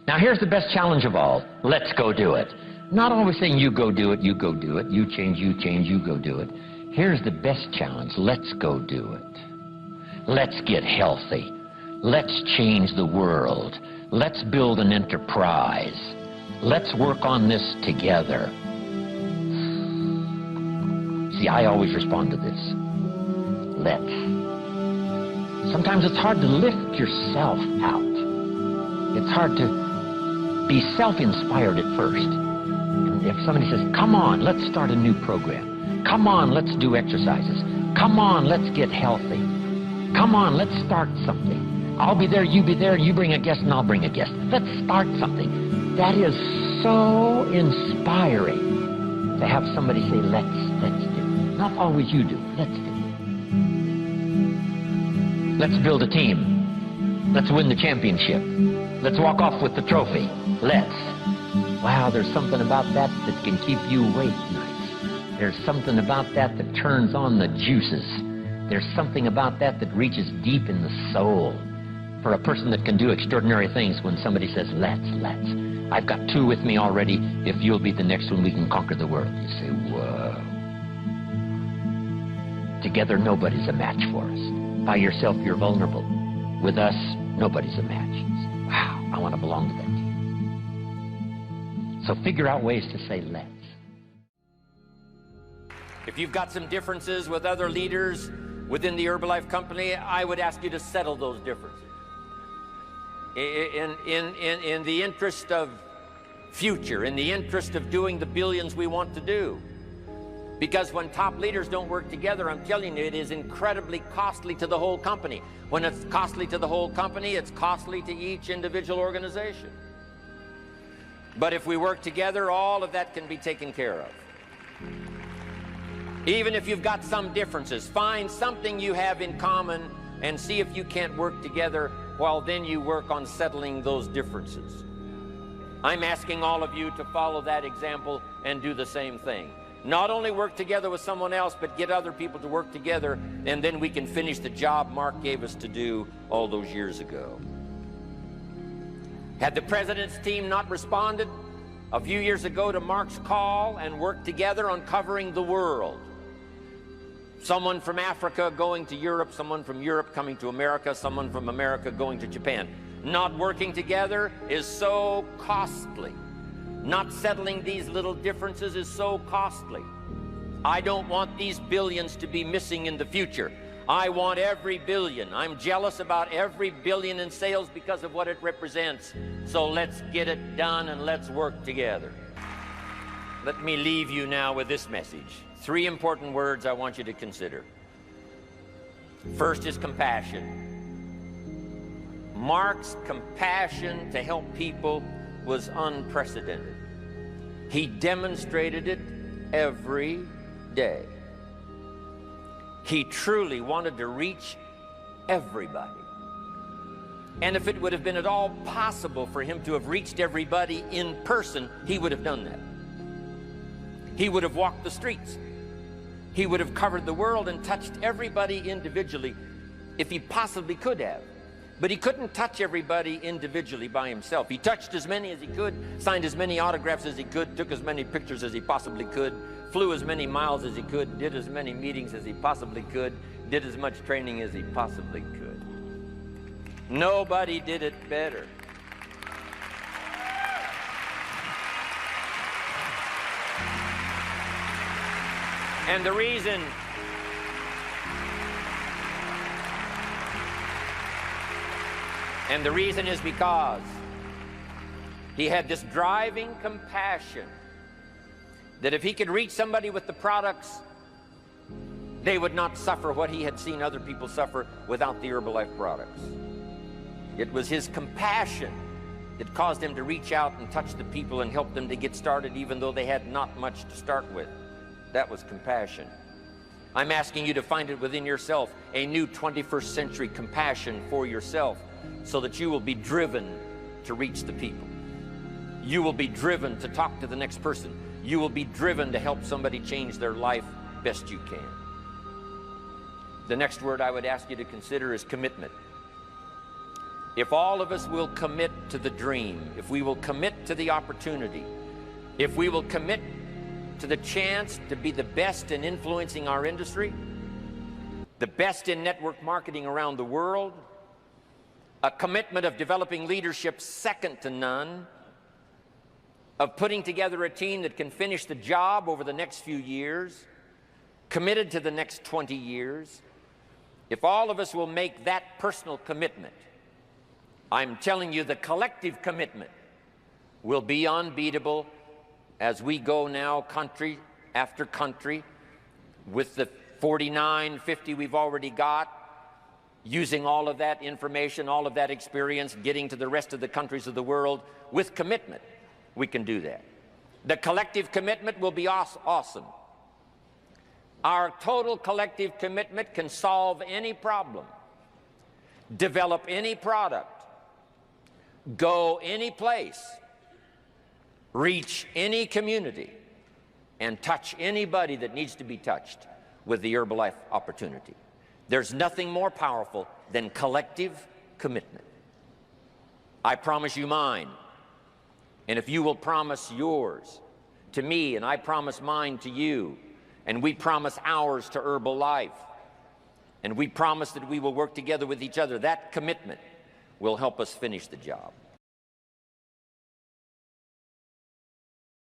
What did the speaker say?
Now here's the best challenge of all. Let's go do it. Not always saying you go do it, you go do it, you change, you go do it. Here's the best challenge. Let's go do it. Let's get healthy. Let's change the world. Let's build an enterprise. Let's work on this together. See, I always respond to this. Let's. Sometimes it's hard to lift yourself out. It's hard to be self-inspired at first. And if somebody says, come on, let's start a new program. Come on, let's do exercises. Come on, let's get healthy. Come on, let's start something. I'll be there, you be there, you bring a guest and I'll bring a guest. Let's start something. That is so inspiring to have somebody say, let's do. Not always you do, let's do. Let's build a team. Let's win the championship. Let's walk off with the trophy. Let's. Wow, there's something about that that can keep you awake nights. There's something about that that turns on the juices. There's something about that that reaches deep in the soul. For a person that can do extraordinary things when somebody says, let's. I've got two with me already. If you'll be the next one, we can conquer the world. You say, whoa. Together, nobody's a match for us. By yourself, you're vulnerable. With us, nobody's a match. You say, wow, I want to belong to that team. So figure out ways to say, let's. If you've got some differences with other leaders within the Herbalife company, I would ask you to settle those differences. In the interest of future, in the interest of doing the billions we want to do. Because when top leaders don't work together, I'm telling you, it is incredibly costly to the whole company. When it's costly to the whole company, it's costly to each individual organization. But if we work together, all of that can be taken care of. Even if you've got some differences, find something you have in common and see if you can't work together while then you work on settling those differences. I'm asking all of you to follow that example and do the same thing. Not only work together with someone else, but get other people to work together, and then we can finish the job Mark gave us to do all those years ago. Had the president's team not responded a few years ago to Mark's call and worked together on covering the world, someone from Africa going to Europe, someone from Europe coming to America, someone from America going to Japan. Not working together is so costly. Not settling these little differences is so costly. I don't want these billions to be missing in the future. I want every billion. I'm jealous about every billion in sales because of what it represents. So let's get it done and let's work together. Let me leave you now with this message. 3 important words I want you to consider. First is compassion. Mark's compassion to help people was unprecedented. He demonstrated it every day. He truly wanted to reach everybody. And if it would have been at all possible for him to have reached everybody in person, he would have done that. He would have walked the streets. He would have covered the world and touched everybody individually if he possibly could have. But he couldn't touch everybody individually by himself. He touched as many as he could, signed as many autographs as he could, took as many pictures as he possibly could, flew as many miles as he could, did as many meetings as he possibly could, did as much training as he possibly could. Nobody did it better. And the reason is because he had this driving compassion that if he could reach somebody with the products, they would not suffer what he had seen other people suffer without the Herbalife products. It was his compassion that caused him to reach out and touch the people and help them to get started even though they had not much to start with. That was compassion. I'm asking you to find it within yourself, a new 21st century compassion for yourself, so that you will be driven to reach the people. You will be driven to talk to the next person. You will be driven to help somebody change their life best you can. The next word I would ask you to consider is commitment. if all of us will commit to the dream, if we will commit to the opportunity, if we will commit to the chance to be the best in influencing our industry, the best in network marketing around the world, a commitment of developing leadership second to none, of putting together a team that can finish the job over the next few years, committed to the next 20 years, if all of us will make that personal commitment, I'm telling you the collective commitment will be unbeatable as we go now country after country with the 49, 50 we've already got, using all of that information, all of that experience, getting to the rest of the countries of the world with commitment. We can do that. The collective commitment will be awesome. Our total collective commitment can solve any problem, develop any product, go any place, reach any community, and touch anybody that needs to be touched with the Herbalife opportunity. There's nothing more powerful than collective commitment. I promise you mine. And if you will promise yours to me, and I promise mine to you, and we promise ours to Herbalife, and we promise that we will work together with each other, that commitment will help us finish the job.